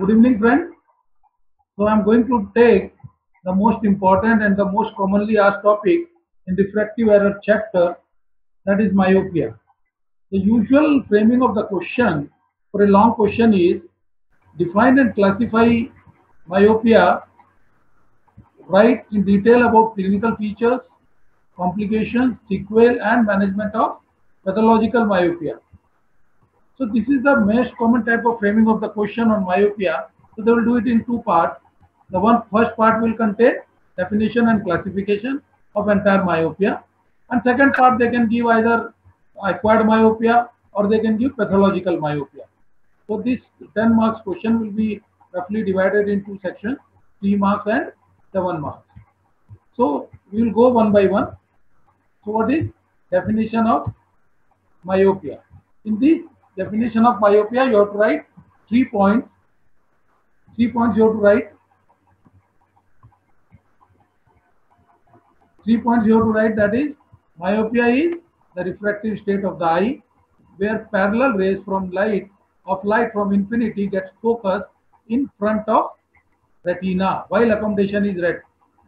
Good evening, friends. So I'm going to take the most important and the most commonly asked topic in refractive error chapter, that is myopia. The usual framing of the question for a long question is define and classify myopia, write in detail about clinical features, complications, sequelae and management of pathological myopia. So this is the most common type of framing of the question on myopia. So they will do it in two parts. The first part will contain definition and classification of entire myopia, and second part they can give either acquired myopia or they can give pathological myopia. So this 10 marks question will be roughly divided into sections, 3 marks and 7 marks. So we will go one by one. So what is definition of myopia? In this definition of myopia, you have to write 3 points. 3 points you have to write. 3 points you have to write, that is, myopia is the refractive state of the eye where parallel rays from light from infinity gets focused in front of retina while accommodation is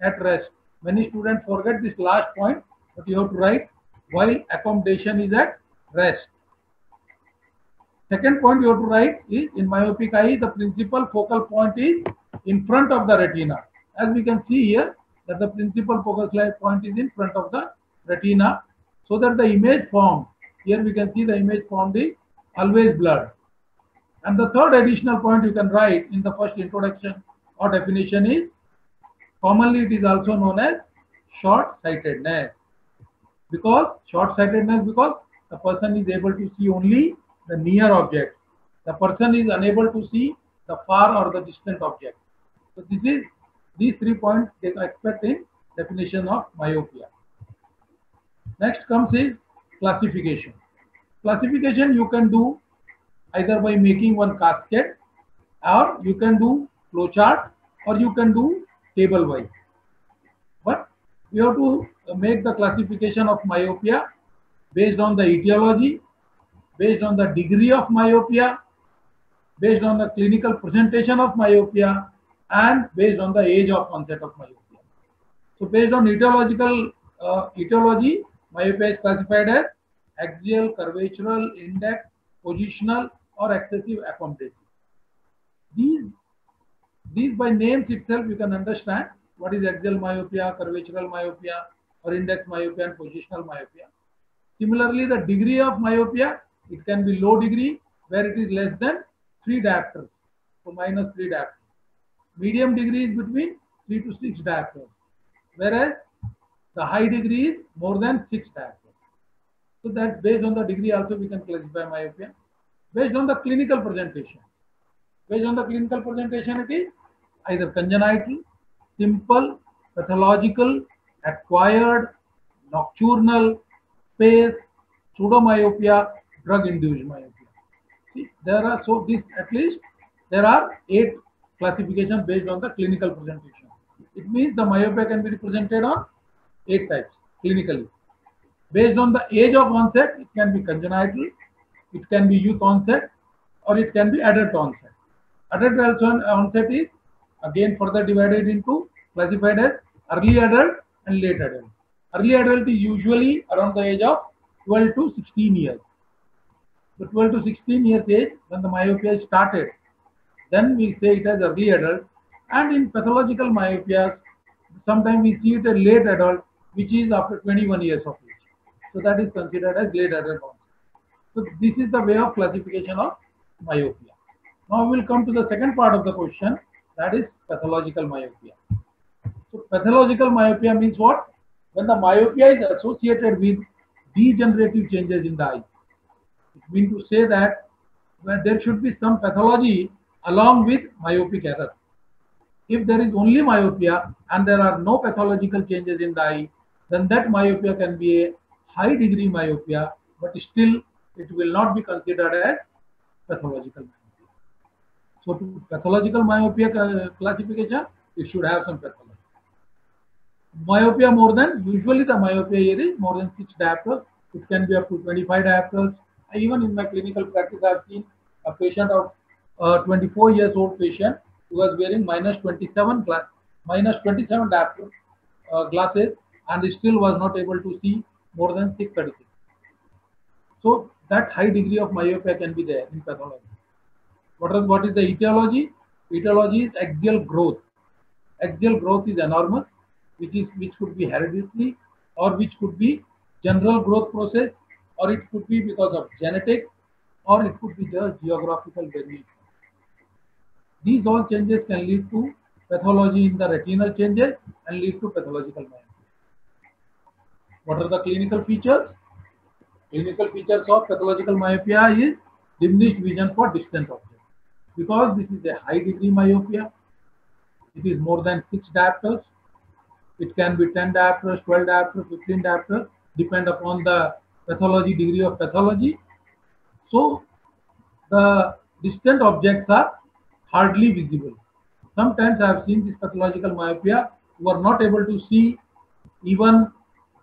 at rest. Many students forget this last point, but you have to write while accommodation is at rest. Second point you have to write is in myopic eye, the principal focal point is in front of the retina. As we can see here, that the principal focal point is in front of the retina, so that the image formed, here we can see the image formed is always blurred. And the third additional point you can write in the first introduction or definition is, commonly it is also known as short-sightedness. Because short-sightedness, because the person is able to see only the near object. The person is unable to see the far or the distant object. So these 3 points they expect in definition of myopia. Next comes is classification. Classification you can do either by making one cascade, or you can do flowchart, or you can do table wise. But you have to make the classification of myopia based on the etiology, based on the degree of myopia, based on the clinical presentation of myopia, and based on the age of onset of myopia. So based on etiology, myopia is classified as axial, curvatural, index, positional, or excessive accommodation. These by names itself you can understand what is axial myopia, curvatural myopia, or index myopia and positional myopia. Similarly, the degree of myopia, it can be low degree where it is less than 3 diopters, so minus 3 diopters. Medium degree is between 3 to 6 diopters, whereas the high degree is more than 6 diopters. So that based on the degree also we can classify myopia. Based on the clinical presentation. Based on the clinical presentation, it is either congenital, simple, pathological, acquired, nocturnal, space, pseudomyopia, drug-induced myopia. See, there are at least there are 8 classifications based on the clinical presentation. It means the myopia can be represented on 8 types clinically. Based on the age of onset, it can be congenital, it can be youth onset, or it can be adult onset. Adult onset is again further divided into classified as early adult and late adult. Early adult is usually around the age of 12 to 16 years. So 12 to 16 years age when the myopia started, then we say it as early adult. And in pathological myopia, sometimes we see it as late adult, which is after 21 years of age. So that is considered as late adult onset. So this is the way of classification of myopia. Now we will come to the second part of the question, that is pathological myopia. So pathological myopia means what? When the myopia is associated with degenerative changes in the eye. It means to say that when there should be some pathology along with myopic error. If there is only myopia and there are no pathological changes in the eye, then that myopia can be a high degree myopia, but still it will not be considered as pathological myopia. So to pathological myopia classification, it should have some pathology. Myopia more than, usually the myopia here is more than 6 diopters. It can be up to 25 diopters. Even in my clinical practice, I have seen a patient of a 24 years old patient who was wearing minus 27 diopter glasses, and he still was not able to see more than 636. So that high degree of myopia can be there in pathology. What is the etiology? Etiology is axial growth. Axial growth is enormous, which could be hereditary, or which could be general growth process, or it could be because of genetics, or it could be just geographical variation. These all changes can lead to pathology in the retinal changes and lead to pathological myopia. What are the clinical features? Clinical features of pathological myopia is diminished vision for distant objects. Because this is a high degree myopia, it is more than 6 diopters. It can be 10 diopters, 12 diopters, 15 diopters, depend upon the pathology, degree of pathology. So the distant objects are hardly visible. Sometimes I have seen this pathological myopia who are not able to see even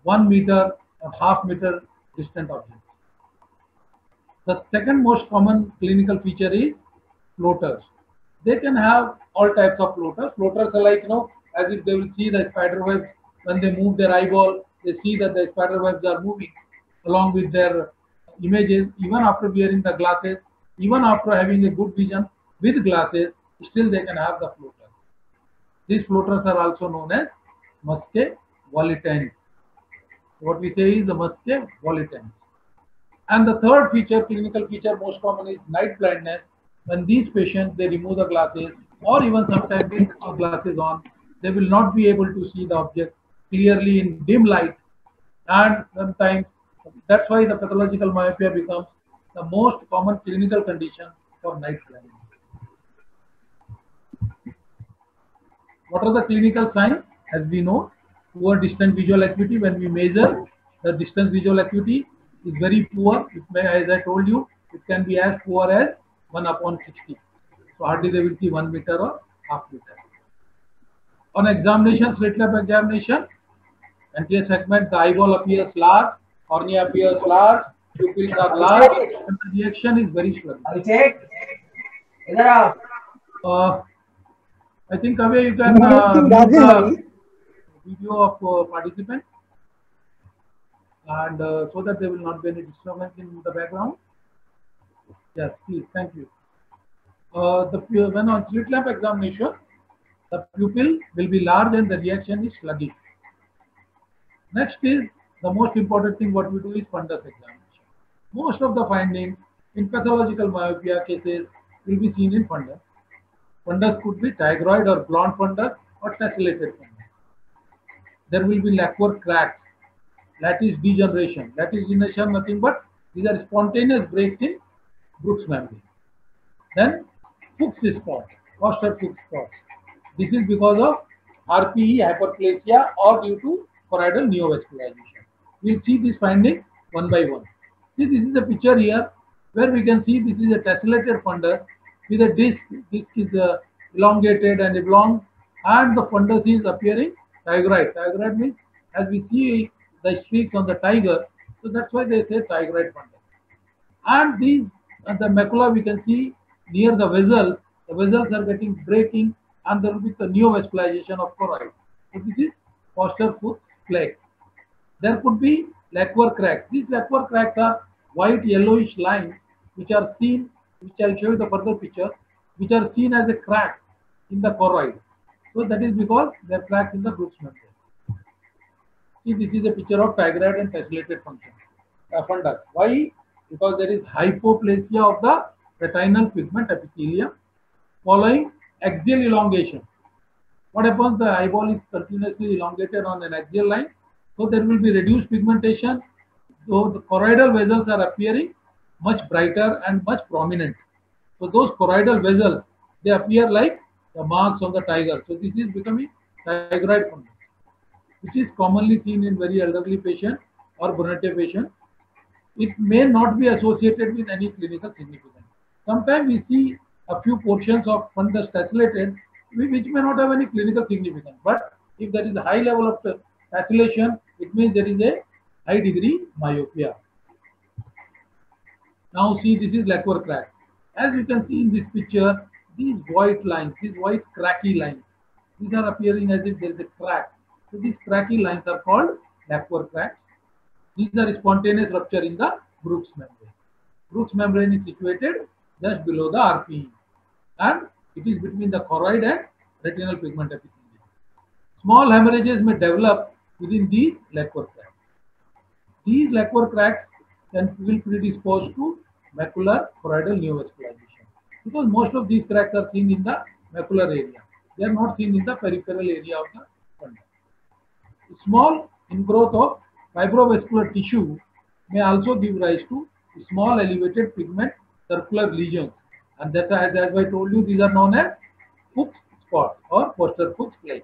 1 meter or half meter distant objects. The second most common clinical feature is floaters. They can have all types of floaters. Floaters are like, as if they will see the spider webs when they move their eyeball, they see that the spider webs are moving along with their images, even after wearing the glasses, even after having a good vision with glasses, still they can have the floaters. These floaters are also known as muscae volitans. What we say is the muscae volitans. And the third feature, clinical feature, most common is night blindness. When these patients, they remove the glasses, or even sometimes they have glasses on, they will not be able to see the object clearly in dim light. And sometimes that's why the pathological myopia becomes the most common clinical condition for night blindness. What are the clinical signs? As we know, poor distance visual acuity. When we measure the distance visual acuity is very poor. It may, as I told you, it can be as poor as 1/60. So hardly they will see 1 meter or half meter. On examination, slit lamp examination, anterior segment, the eyeball appears large, cornea appears large, pupils are large, and the reaction is very sluggish. I think Kavya, you can mute the video of participants, and so that there will not be any disturbance in the background. Yes, please. Thank you. When on slit lamp examination, the pupil will be large and the reaction is sluggish. Next is the most important thing what we do is fundus examination. Most of the findings in pathological myopia cases will be seen in fundus. Fundus could be tigroid or blonde fundus or tessellated fundus. There will be lacunar cracks, lattice degeneration. Lattice degeneration nothing but these are spontaneous breaks in Brooks membrane. Then Fuchs spot, Foster Fuchs spot. This is because of RPE hyperplasia or due to choroidal neovascularization. We'll see this finding one by one. See, this is a picture here where we can see this is a tessellated fundus with a disc. Disc is elongated and oblong, and the fundus is appearing tigroid. Tigroid means as we see the streaks on the tiger, so that's why they say tigroid fundus. And these, the macula we can see near the vessels. The vessels are getting breaking, and there will be the neovascularization of choroid. So this is Foster Fuchs plaque. There could be lacunar cracks. These lacunar cracks are white yellowish lines which are seen, which I'll show you the further picture, which are seen as a crack in the choroid. So that is because they are cracks in the Brooks membrane. See, this is a picture of tigroid and tessellated fundus. Why? Because there is hypoplasia of the retinal pigment epithelium following axial elongation. What happens? The eyeball is continuously elongated on an axial line, so there will be reduced pigmentation. So the choroidal vessels are appearing much brighter and much prominent. So those choroidal vessels, they appear like the marks on the tiger. So this is becoming tigroid fundus, which is commonly seen in very elderly patients or brunette patients. It may not be associated with any clinical significance. Sometimes we see a few portions of fundus tessellated, which may not have any clinical significance. But if there is a high level of tessellation, it means there is a high degree myopia. Now see, this is lacunar crack. As you can see in this picture, these white lines, these white cracky lines, these are appearing as if there is a crack. So these cracky lines are called Lacquer cracks. These are spontaneous rupture in the Brooks membrane. Brooks membrane is situated just below the RPE, and it is between the choroid and retinal pigment epithelium. Small hemorrhages may develop within these Lacquer cracks. These Lacquer cracks will predispose to macular choroidal neovascularization, because most of these cracks are seen in the macular area. They are not seen in the peripheral area of the fundus. Small ingrowth of fibrovascular tissue may also give rise to small elevated pigment circular lesions, and that, as I told you, these are known as Fuchs spots or Foster Fuchs plaque.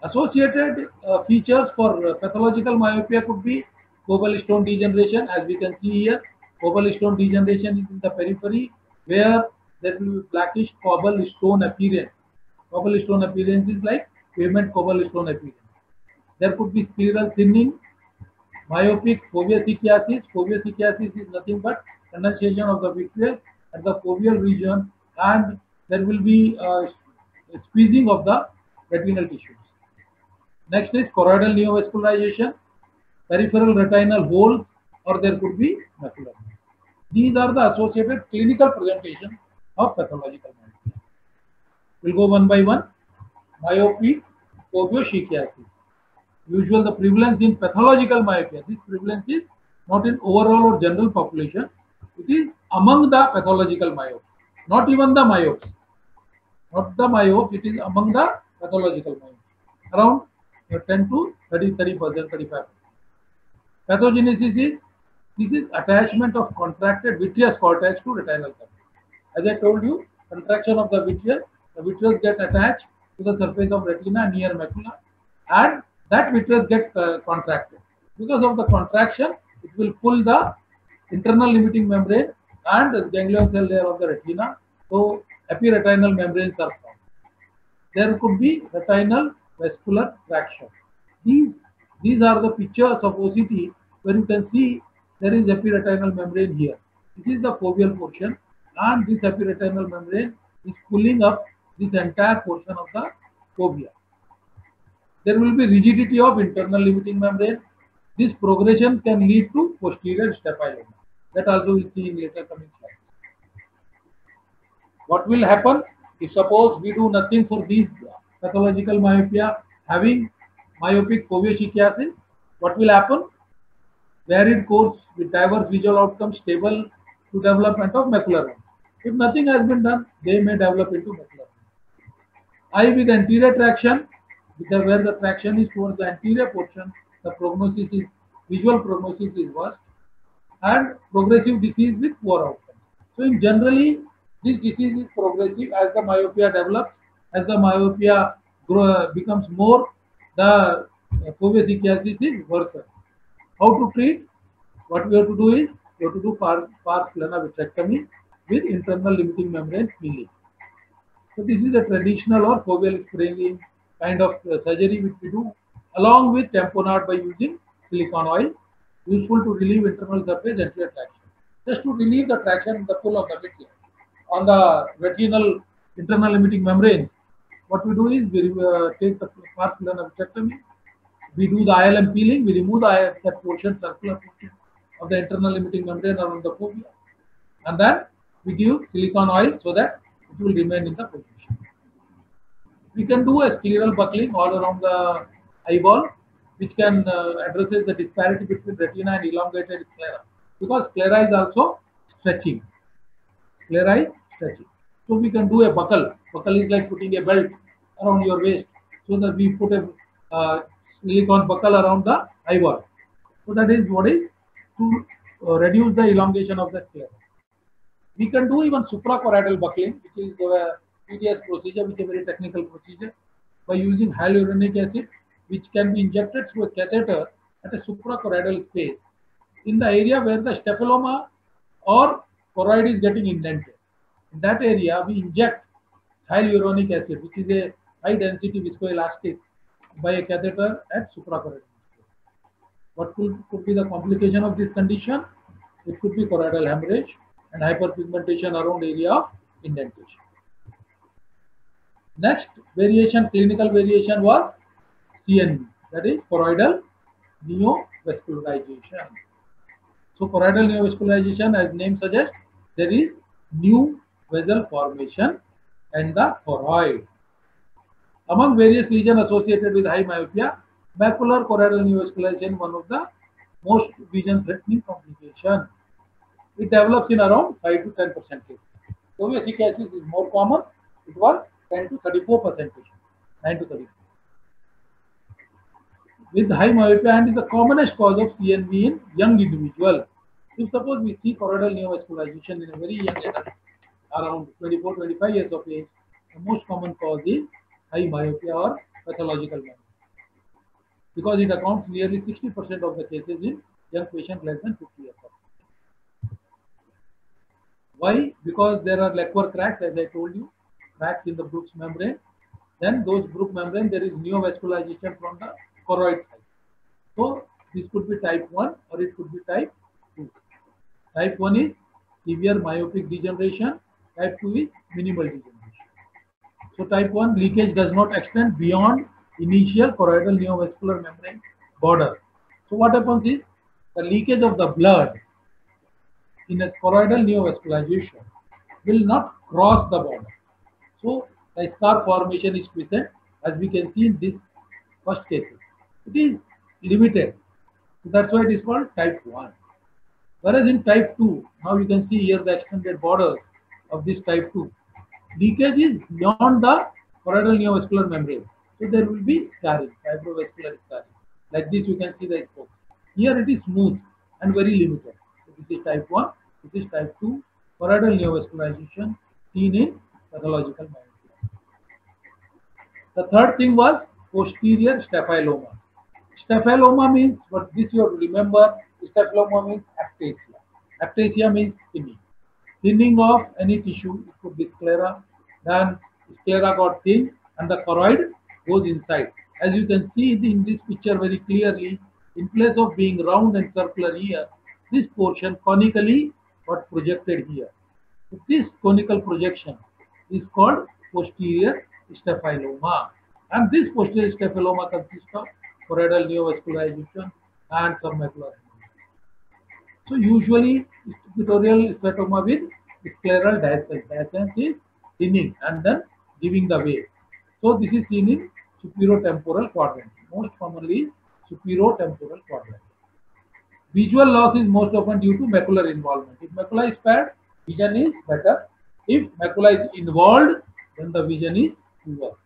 Associated features for pathological myopia could be foveal stone degeneration. As we can see here, foveal stone degeneration is in the periphery where there will be blackish cobblestone appearance. Cobblestone appearance is like pavement cobblestone appearance. There could be scleral thinning, myopic foveosichiasis. Foveosichiasis is nothing but condensation of the vitreous at the foveal region, and there will be squeezing of the retinal tissues. Next is choroidal neovascularization, peripheral retinal holes, or there could be macular. These are the associated clinical presentation of pathological myopia. We'll go one by one. Myopic foveosichiasis. Usual the prevalence in pathological myopia. This prevalence is not in overall or general population. It is among the pathological myopes, not even the myopes. Not the myopes, it is among the pathological myopes. Around 10 to 30%, 35%. Pathogenesis is, this is attachment of contracted vitreous cortex to retinal surface. As I told you, contraction of the vitreous get attached to the surface of retina near macula, and that vitreous gets contracted. Because of the contraction, it will pull the internal limiting membrane and the ganglion cell layer of the retina. So epiretinal membranes are formed. There could be retinal vascular traction. These are the pictures of OCT where you can see there is epiretinal membrane here. This is the foveal portion, and this epiretinal membrane is pulling up this entire portion of the fovea. There will be rigidity of internal limiting membrane. This progression can lead to posterior staphylomas. That also we'll see in later coming slides. What will happen if suppose we do nothing for these pathological myopia having myopic foveosichiasis? What will happen? Varied course with diverse visual outcomes, stable to development of macular wounds. If nothing has been done, they may develop into macular wounds. Eye with anterior traction, where the traction is towards the anterior portion, the prognosis is, visual prognosis is worse, and progressive disease with poor outcomes. So in generally, this disease is progressive as the myopia develops. As the myopia becomes more, the foveosichiasis is worse. How to treat? What we have to do is, we have to do pars plana vitrectomy with internal limiting membrane peeling. So this is a traditional or foveal spraying kind of surgery which we do along with tamponade by using silicone oil, useful to relieve internal surface anterior traction. Just to relieve the traction in the pull of the vitreous on the retinal internal limiting membrane, what we do is we take the pars plana vitrectomy, we do the ILM peeling, we remove that portion, circular portion of the internal limiting membrane around the fovea, and then we give silicone oil so that it will remain in the position. We can do a scleral buckling all around the eyeball, which can addresses the disparity between retina and elongated sclera, because sclera is also stretching. Sclera is stretching. So we can do a buckle. Buckle is like putting a belt around your waist, so that we put a silicone buckle around the eyeball. So that is what is to reduce the elongation of the sclera. We can do even suprachoroidal buckling, which is the tedious procedure, which is a very technical procedure, by using hyaluronic acid, which can be injected through a catheter at a suprachoroidal space in the area where the staphyloма or choroid is getting indented. In that area, we inject hyaluronic acid, which is a high density viscoelastic, by a catheter at suprachoroidal space. What could be the complication of this condition? It could be choroidal hemorrhage and hyperpigmentation around area of indentation. Next variation, clinical variation was CNV, that is choroidal neovascularization. So choroidal neovascularization, as name suggests, there is new vessel formation and the choroid. Among various lesions associated with high myopia, macular choroidal neovascularization one of the most vision-threatening complications. It develops in around 5 to 10% cases. Obviously, cases is more common. It was 10 to 34%, 9 to 34. With high myopia and is the commonest cause of CNV in young individuals. If suppose we see choroidal neovascularization in a very young adult, around 24-25 years of age, the most common cause is high myopia or pathological myopia, because it accounts nearly 60% of the cases in young patients less than 50 years of age. Why? Because there are Lequer cracks, as I told you, cracks in the Bruch's membrane. Then those Bruch membrane, there is neovascularization from the choroid side. So this could be type 1 or it could be type 2. Type 1 is severe myopic degeneration, type 2 is minimal degeneration. So type 1 leakage does not extend beyond initial choroidal neovascular membrane border. So what happens is the leakage of the blood in a choroidal neovascularization will not cross the border. So the scar formation is present, as we can see in this first case. It is limited. So that's why it is called type 1. Whereas in type 2, now you can see here the extended borders of this type 2. Leakage is beyond the choroidal neovascular membrane. So there will be scarring, fibrovascular scarring. Like this you can see the exposure. Here it is smooth and very limited. So this is type 1, this is type 2, choroidal neovascularization seen in pathological myopia. The third thing was posterior staphyloma. Staphyloma means, but this you have to remember, staphyloma means aptasia. Aptasia means thinning. Thinning of any tissue, it could be sclera, then sclera got thin and the choroid goes inside. As you can see in this picture very clearly, in place of being round and circular here, this portion conically got projected here. So this conical projection is called posterior staphyloma. And this posterior staphyloma consists of choroidal neovascularization and submacular hemorrhage. So usually equatorial stratoma with scleral dehiscence. Dehiscence is thinning and then giving the way. So this is seen in superotemporal quadrant. Most commonly superotemporal quadrant. Visual loss is most often due to macular involvement. If macula is spared, vision is better. If macula is involved, then the vision is poor.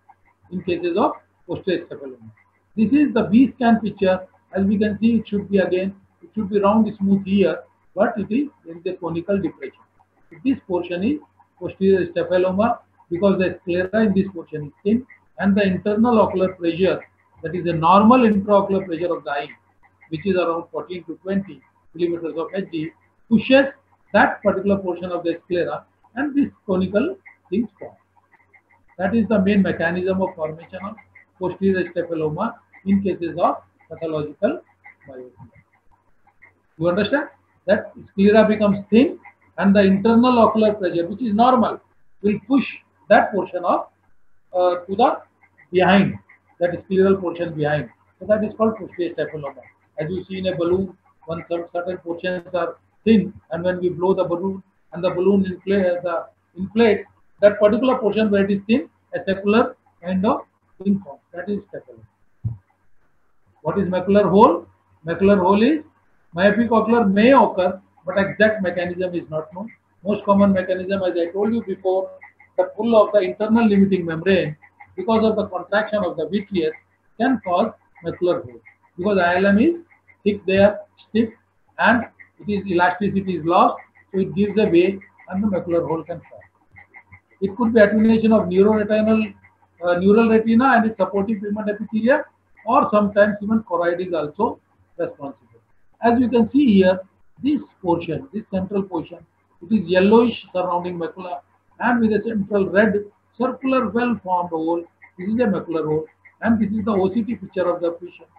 In cases of posterior staphyloma. This is the B scan picture. As we can see, it should be round smooth here, but there is a conical depression. This portion is posterior staphyloma because the sclera in this portion is thin and the internal ocular pressure, that is the normal intraocular pressure of the eye, which is around 14 to 20 millimeters of Hg, pushes that particular portion of the sclera and this conical things form. That is the main mechanism of formation of posterior staphyloma in cases of pathological myopia. You understand that sclera becomes thin and the internal ocular pressure, which is normal, will push that portion of to the behind, that scleral portion behind. So that is called posterior staphyloma. As you see in a balloon, when certain portions are thin, and when we blow the balloon and the balloon inflates, that particular portion where it is thin, a circular kind of thing forms. That is staphyloma. What is macular hole? Macular hole is myopic ocular may occur, but exact mechanism is not known. Most common mechanism, as I told you before, the pull of the internal limiting membrane because of the contraction of the vitreous can cause macular hole. Because ILM is thick there, stiff, and elasticity is lost, so it gives a way and the macular hole can form. It could be attenuation of neural retina and its supporting pigment epithelia, or sometimes even choroid is also responsible. As you can see here, this portion, this central portion, it is yellowish surrounding macula and with a central red circular well-formed hole. This is a macular hole, and this is the OCT picture of the patient,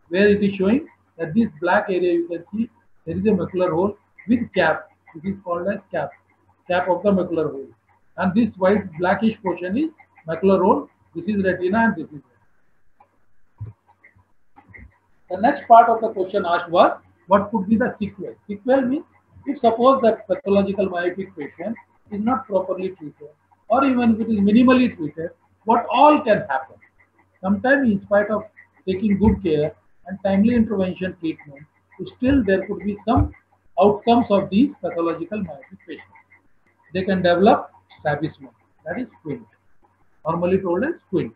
where it is showing that this black area you can see there is a macular hole with cap. This is called as cap of the macular hole. And this white blackish portion is macular hole. This is retina and this is retina. The next part of the question asked was, what could be the sequel? Sequel means, if suppose that pathological myopic patient is not properly treated, or even if it is minimally treated, what all can happen? Sometimes, in spite of taking good care and timely intervention treatment, still there could be some outcomes of these pathological myopic patients. They can develop strabismus, that is squint, normally told as squint.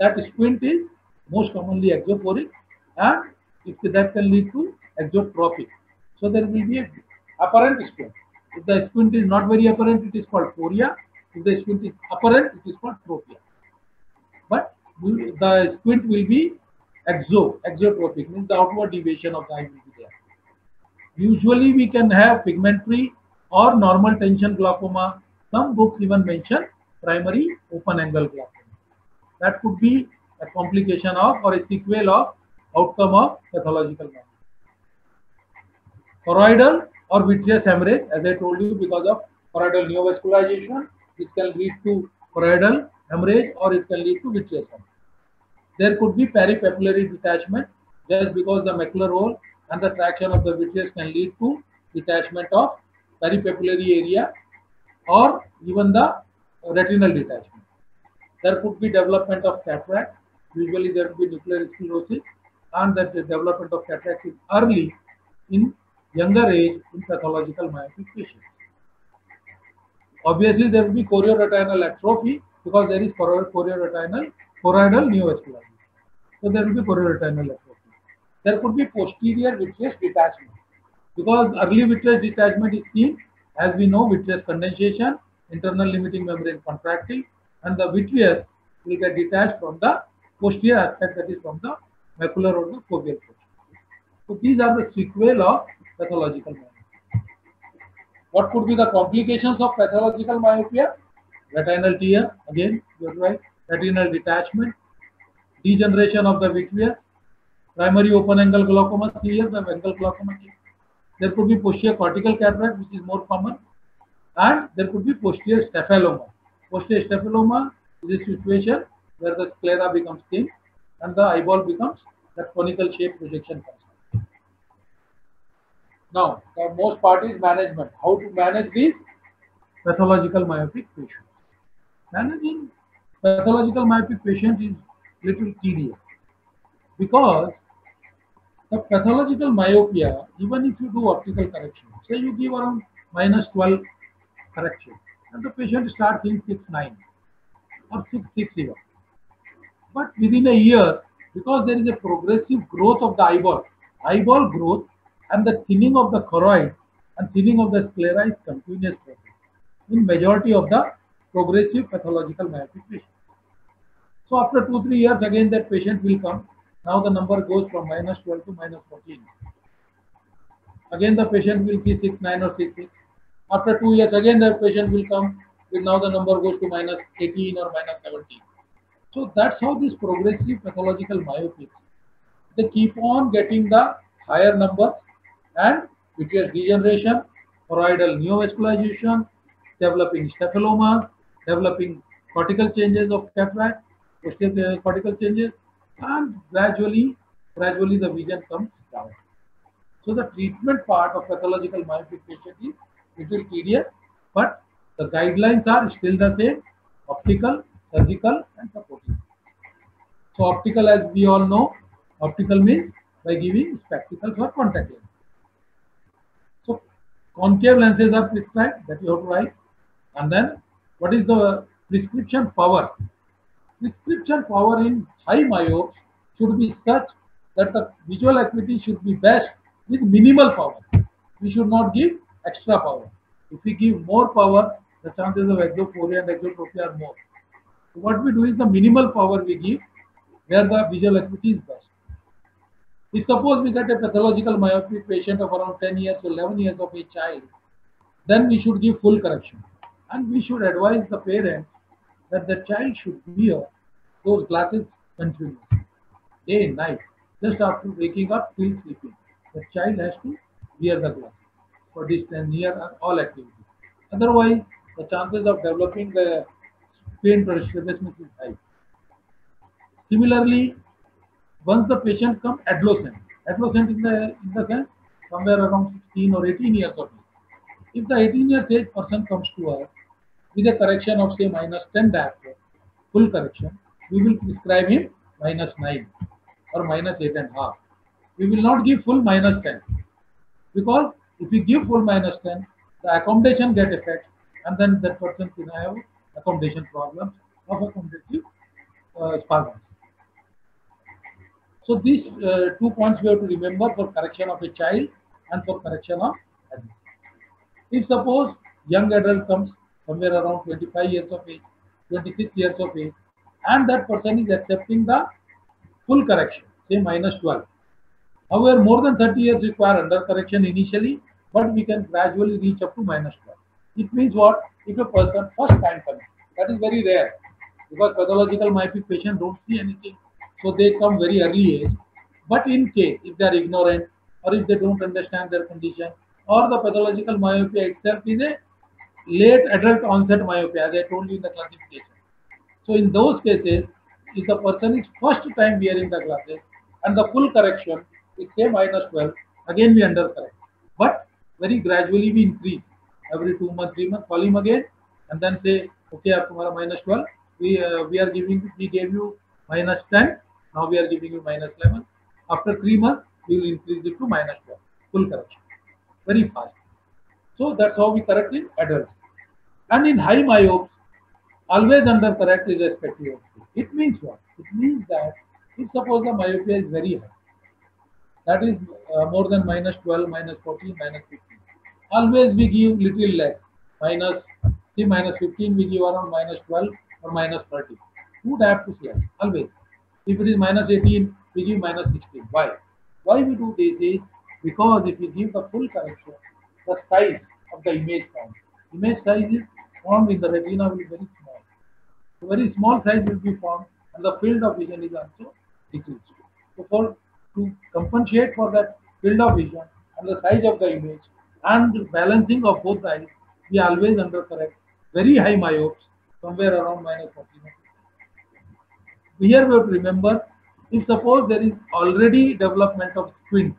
That squint is most commonly exophoric, and that can lead to exotropic. So there will be a apparent squint. If the squint is not very apparent, it is called phoria. If the squint is apparent, it is called tropia. But the squint will be exotropic, means the outward deviation of the eye will be there. Usually we can have pigmentary or normal tension glaucoma. Some books even mention primary open angle glaucoma. That could be a complication of or a sequel of outcome of pathological myopia. Choroidal or vitreous hemorrhage, as I told you, because of choroidal neovascularization, it can lead to choroidal hemorrhage or it can lead to vitreous hemorrhage. There could be peripapillary detachment, just because the macular hole and the traction of the vitreous can lead to detachment of peripapillary area or even the retinal detachment. There could be development of cataract. Usually there will be nuclear sclerosis, and that the development of cataract is early in younger age in pathological myopic patients. Obviously, there will be chorioretinal atrophy because there is choroidal neovascularization. So there will be chorioretinal atrophy. There could be posterior vitreous detachment because early vitreous detachment is seen, as we know, vitreous condensation, internal limiting membrane contracting, and the vitreous will get detached from the posterior aspect, that is from the macular or the foveal portion. So these are the sequel of pathological myopia. What could be the complications of pathological myopia? Retinal tear, again, you're right, retinal detachment, degeneration of the vitreous, primary open angle glaucoma, serious the angle glaucoma. There could be posterior cortical cataract, which is more common, and there could be posterior staphyloma. Posterior staphyloma is a situation where the sclera becomes thin and the eyeball becomes that conical shape projection. Now, the most part is management. How to manage these pathological myopic patients? Managing pathological myopic patients is little tedious because the pathological myopia, even if you do optical correction, say you give around -12 correction, and the patient starts seeing 6/9 or 6/6 even. But within a year, because there is a progressive growth of the eyeball growth and the thinning of the choroid and thinning of the sclera is continuous process in majority of the progressive pathological myopic patients. So after 2-3 years, again that patient will come. Now the number goes from -12 to -14. Again the patient will see 6/9 or 6/6. After 2 years, again the patient will come. With now the number goes to -18 or -17. So that's how this progressive pathological myopics, they keep on getting the higher numbers, and vitreous degeneration, choroidal neovascularization, developing staphyloma, developing cortical changes of cataract, posterior cortical changes, and gradually the vision comes down. So the treatment part of pathological myopic patient is little tedious, but the guidelines are still the same: optical, surgical, and supportive. So optical, as we all know, optical means by giving spectacles or contact lenses. So concave lenses are prescribed, that you have to write. And then what is the prescription power? Prescription power in high myopes should be such that the visual acuity should be best with minimal power. We should not give extra power. If we give more power, the chances of exophoria and exotropia are more. So what we do is the minimal power we give where the visual acuity is best. If suppose we get a pathological myopic patient of around 10 years to 11 years of age child, then we should give full correction. And we should advise the parents that the child should wear those glasses continuously, day and night, just after waking up till sleeping. The child has to wear the glasses. for this near all activities. Otherwise, the chances of developing the pain strabismus is high. Similarly, once the patient comes adolescent in the sense somewhere around 16 or 18 years of age. If the 18 years age person comes to us with a correction of say -10 diopter, full correction, we will prescribe him -9 or -8.5. We will not give full -10 because if we give full -10, the accommodation get effect and then that person can have accommodation problems of accommodative spasms. So these 2 points we have to remember for correction of a child and for correction of adult. If suppose young adult comes somewhere around 25 years of age, 26 years of age, and that person is accepting the full correction, say -12. However, more than 30 years require under correction initially, but we can gradually reach up to -12. It means what? If a person first time comes, that is very rare because pathological myopic patient don't see anything, so they come very early age. But in case if they are ignorant or if they don't understand their condition, or the pathological myopia itself is a late adult onset myopia, as I told you in the classification. So in those cases, if the person is first time wearing the glasses and the full correction is say -12, again we under correct. But very gradually we increase. Every 2 months, 3 months, call him again and then say, okay, अब तुम्हारा -12, we gave you -10, now we are giving you -11. After 3 months, we will increase it to -12, full correction, very fast. So that's how we correct in adults. And in high myopes, always under correct is irrespective of age. It means what? It means that if suppose the myopia is very high, that is more than -12, -14, -15. Always we give little less. -15 we give around -12 or -30. Two diopters less, always. If it is -18, we give -16. Why? Why we do this is because if we give the full correction, the size of the image size is formed in the retina will be very small. So very small size will be formed and the field of vision is also decreased. So to compensate for that field of vision and the size of the image and the balancing of both eyes, we always under correct very high myopes somewhere around -14. Here we have to remember, if suppose there is already development of squint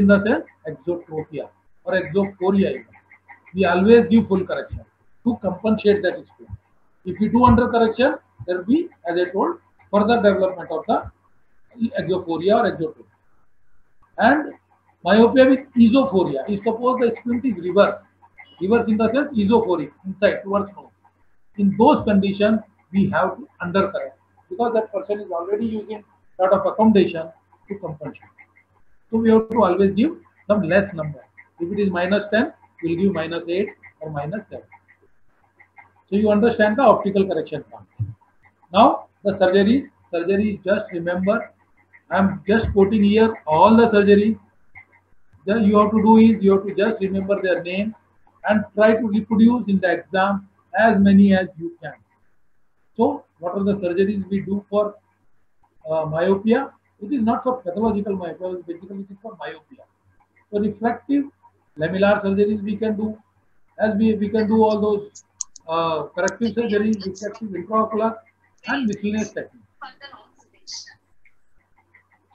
in the sense exotropia or exophoria even, we always give full correction to compensate that squint. If we do under correction, there will be, as I told, further development of the exophoria or exotropia. And myopia with esophoria, if suppose the squint is reverse in the sense esophoric, inside towards nose. In those conditions, we have to undercorrect because that person is already using lot of accommodation to compensate. So we have to always give some less number. If it is -10, we'll give -8 or -7. So you understand the optical correction part. Now the surgery just remember, I'm just quoting here all the surgeries. Then you have to do is you have to just remember their name and try to reproduce in the exam as many as you can. So what are the surgeries we do for myopia? It is not for pathological myopia, basically it is for myopia. So refractive lamellar surgeries we can do, as we can do all those corrective surgeries, refractive intraocular and miscellaneous techniques.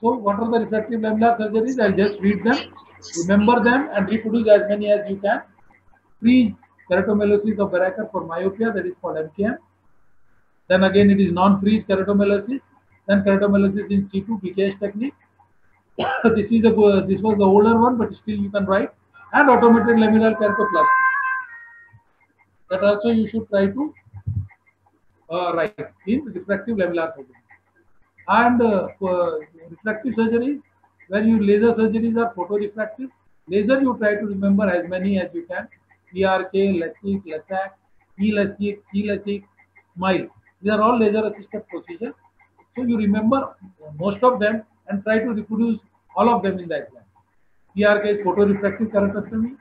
So what are the refractive lamellar surgeries? I'll just read them, remember them and reproduce as many as you can. Pre-keratomelosis of Baraker for myopia, that is called MKM. Then again it is non-freeze keratomelosis. Then keratomelosis in situ BKS technique. This was the older one, but still you can write. And automated lamellar keratoplasty. That also you should try to write in refractive lamellar surgery. And refractive surgery, when you laser surgeries are photorefractive. Laser you try to remember as many as you can. PRK, LASIK, LASAK, E-LASIK, SMILE. These are all laser assisted procedures. So you remember most of them and try to reproduce all of them in the exam. PRK is photorefractive keratostomy.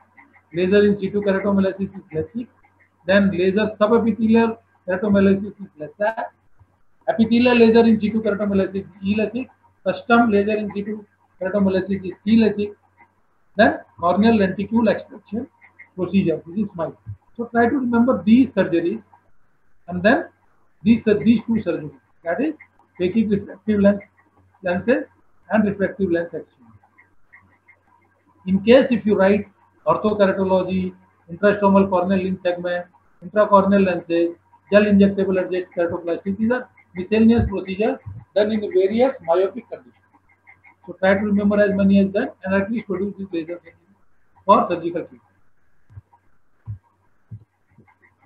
Laser in situ keratomelasis is LASIK. Then laser subepithelial keratomelasis is LASAK. Epithelial laser in situ keratomelasis is E-LASIK. Custom laser in situ keratomelasis is T-LASIK. Then corneal lenticule extraction procedure. This is SMILE. So try to remember these surgeries, and then these two surgeries, that is phakic refractive lenses and refractive lens exchange. In case if you write orthokeratology, intrastromal corneal lens segment, intracorneal lenses, gel injectable adjacent keratoplasty, these are miscellaneous procedures done in various myopic conditions. So try to remember as many as that and at least produce this laser for surgical treatment.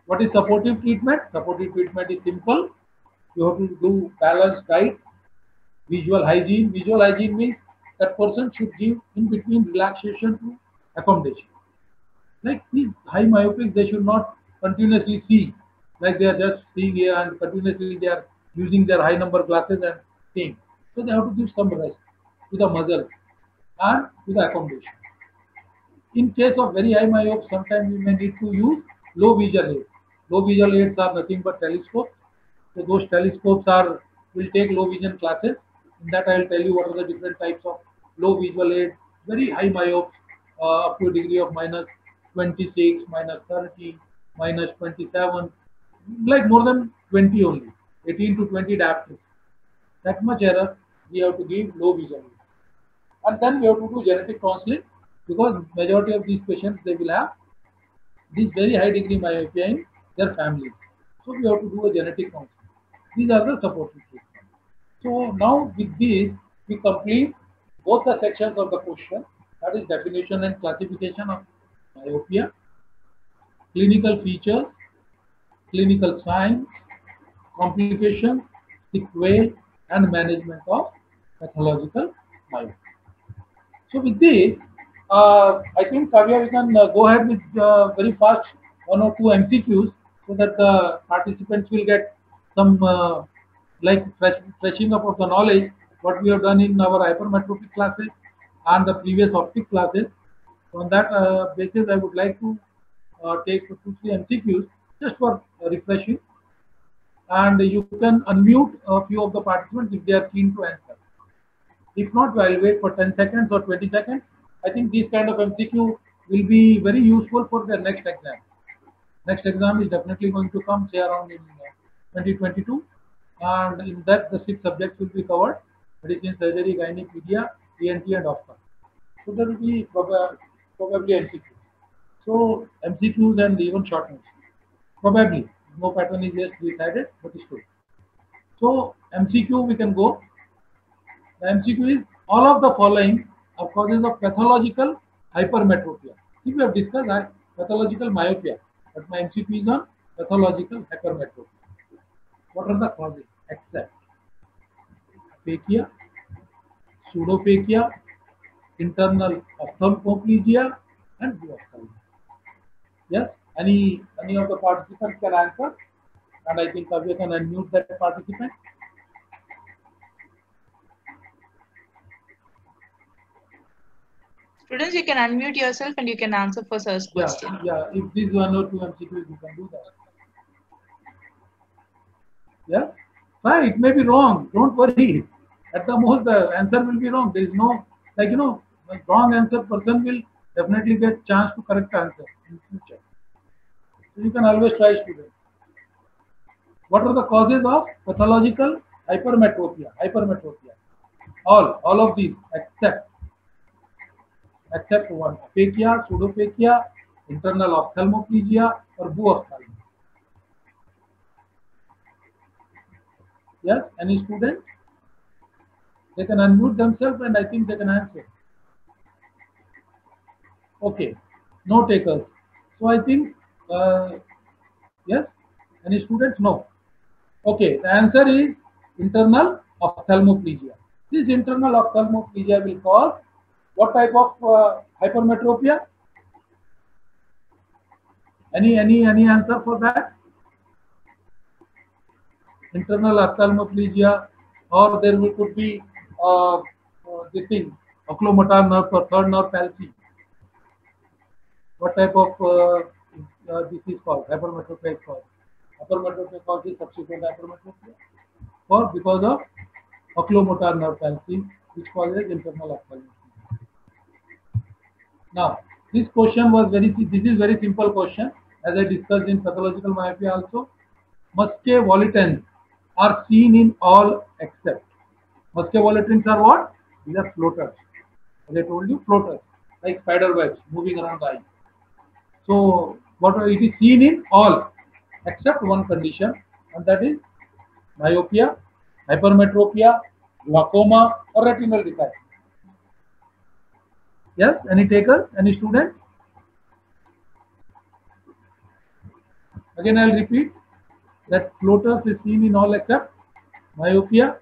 What is supportive treatment? Supportive treatment is simple. You have to do balanced diet, visual hygiene. Visual hygiene means that person should give in between relaxation to accommodation. Like these high myopics, they should not continuously see, like they are just seeing here and continuously they are using their high number glasses and seeing. So they have to give some rest to the muscle and to the accommodation. In case of very high myopes, sometimes we may need to use low visual aids. Low visual aids are nothing but telescopes. So those telescopes will take low vision classes. In that I will tell you what are the different types of low visual aids. Very high myopes up to a degree of minus 26, minus 30, minus 27, like more than 20 only, 18 to 20 diopters. That much error we have to give low vision aids. And then we have to do genetic counseling, because majority of these patients, they will have this very high degree myopia in their families. So we have to do a genetic counseling. These are the supportive treatment. So now with this, we complete both the sections of the question, that is definition and classification of myopia, clinical features, clinical signs, complications, sequelae, and management of pathological myopia. So with this, I think Kavya, we can go ahead with very fast one or two MCQs so that the participants will get some like freshing up of the knowledge what we have done in our hypermetropic classes and the previous optic classes. So on that basis, I would like to take 2-3 MCQs just for refreshing, and you can unmute a few of the participants if they are keen to answer. If not, I'll wait for 10 seconds or 20 seconds. I think this kind of MCQ will be very useful for their next exam. Next exam is definitely going to come, say around in 2022, and in that the 6 subjects will be covered: medicine, surgery, gynae, pedia, ENT, and ophthalmology. So there will be probably MCQ. So MCQs and even short notes. Probably no pattern is yet decided, but it's good. So MCQ we can go. The MCQ is all of the following are causes of pathological hypermetropia. See, we have discussed that pathological myopia, but my MCQ is on pathological hypermetropia. What are the causes? Except aphakia, pseudophakia, internal ophthalmoplegia, and ophthalmia. Yes, any of the participants can answer, and I think Kavya can unmute that participant. Students, you can unmute yourself and you can answer for sir's question. Yeah, if this 1 or 2 MCQs, you can do that. Yeah, fine, it may be wrong. Don't worry. At the most, the answer will be wrong. There is no, like, wrong answer person will definitely get chance to correct answer in future. So you can always try, students. What are the causes of pathological hypermetropia? All of these except one: aphakia, pseudophakia, internal ophthalmoplegia, or buophthalmia. Yes, any student? They can unmute themselves and I think they can answer. Okay, no takers. So I think, yes, any students? No. Okay, the answer is internal ophthalmoplegia. This internal ophthalmoplegia will cause what type of hypermetropia? Any answer for that? Internal ophthalmoplegia, or there could be this thing, oculomotor nerve or third nerve palsy. What type of this is called? Hypermetropia is called. Hypermetropia causes subsequent hypermetropia, or because of oculomotor nerve palsy, which causes internal ophthalmoplegia. Now, This question was this is very simple question, as I discussed in pathological myopia also. Muscae volitans are seen in all except. Muscae volitans are what? These are floaters. As I told you, floaters, like spider webs moving around the eye. So, it is seen in all except one condition, and that is myopia, hypermetropia, glaucoma, or retinal detachment. Yes, any takers, any student? Again, I'll repeat that floaters is seen in all except myopia,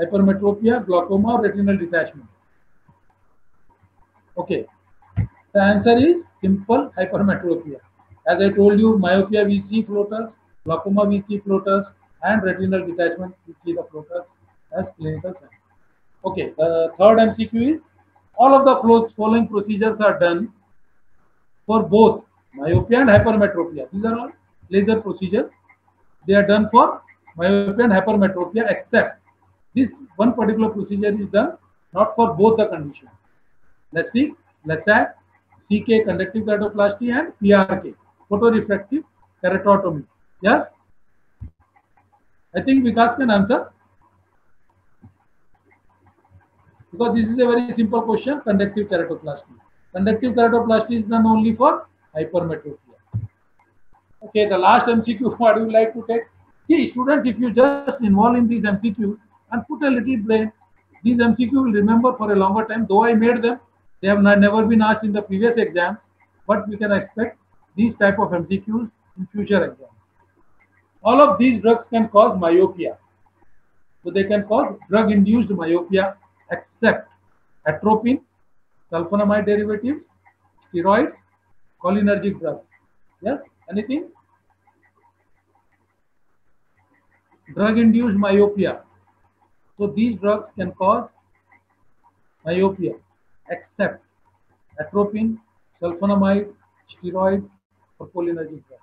hypermetropia, glaucoma, or retinal detachment. Okay, the answer is simple hypermetropia. As I told you, myopia we see floaters, glaucoma we see floaters, and retinal detachment we see the floaters as clinical signs. Okay, the third MCQ is all of the following procedures are done for both myopia and hypermetropia. These are all laser procedures. They are done for myopia and hypermetropia, except this one particular procedure is done not for both the conditions. Let's see, LASAK, CK conductive keratoplasty, and PRK photorefractive keratotomy. Yes, I think Vikas can answer because this is a very simple question. Conductive keratoplasty. Conductive keratoplasty is done only for hypermetropia. Okay, the last MCQ, what do you like to take? See, students, if you just involve in these MCQ and put a little brain, these MCQ will remember for a longer time. Though I made them, they have never been asked in the previous exam, but we can expect these type of MCQs in future exams. All of these drugs can cause myopia. So they can cause drug-induced myopia, except atropine, sulfonamide derivatives, steroids, cholinergic drugs. Yes, anything? Drug-induced myopia. So these drugs can cause myopia, except atropine, sulfonamide, steroids, or cholinergic drugs.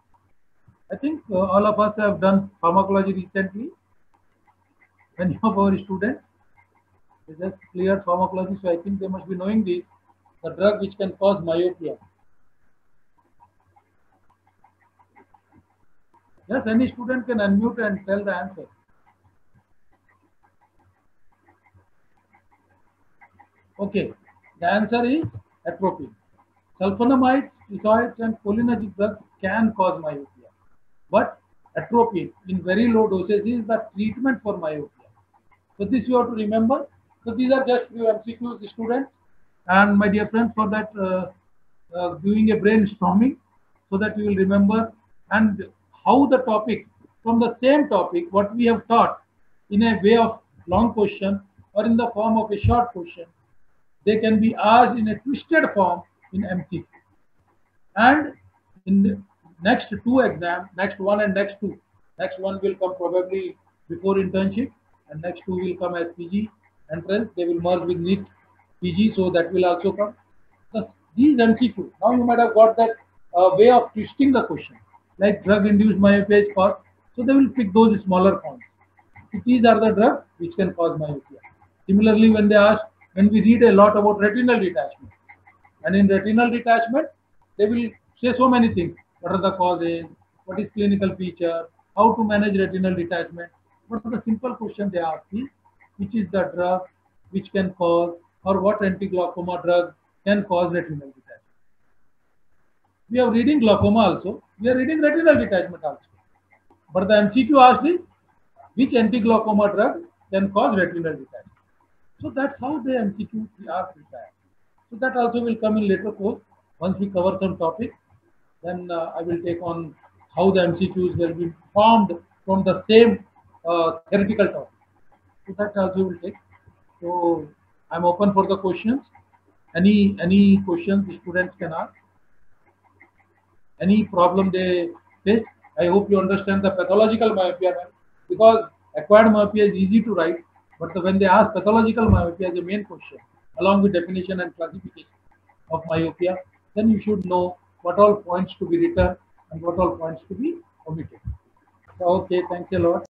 I think all of us have done pharmacology recently. Many of our students, they just cleared pharmacology, so I think they must be knowing this, the drug which can cause myopia. Yes, any student can unmute and tell the answer. Okay, the answer is atropine. Sulfonamide, steroids, and cholinergic drugs can cause myopia, but atropine in very low doses is the treatment for myopia. So this you have to remember. So these are just few MCQs, students, and my dear friends, for that doing a brainstorming, so that you will remember and how the topic from the same topic what we have taught in a way of long question or in the form of a short question, they can be asked in a twisted form in MCQ. And in the next two exams, next one and next two, next one will come probably before internship, and next two will come as PG entrance. They will merge with NEET PG, so that will also come. So these MCQ, now you might have got that way of twisting the question, like drug-induced myopia is caused, so they will pick those smaller forms. So these are the drugs which can cause myopia. Similarly, when we read a lot about retinal detachment, and in retinal detachment, they will say so many things. What are the causes? What is clinical feature? How to manage retinal detachment? But the simple question they ask is, which is the drug which can cause, or what anti-glaucoma drug can cause retinal detachment? We are reading glaucoma also. We are reading retinal detachment also. But the MCQ asked is, which anti-glaucoma drug can cause retinal detachment? So that's how the MCQ are prepared. So that also will come in later course. Once we cover some topic, then I will take on how the MCQs will be formed from the same theoretical topic. So that also will take. So I'm open for the questions. Any questions the students can ask? Any problem they face? I hope you understand the pathological myopia, because acquired myopia is easy to write, but when they ask pathological myopia as a main question, along with definition and classification of myopia, then you should know what all points to be written and what all points to be omitted. So, okay, thanks a lot.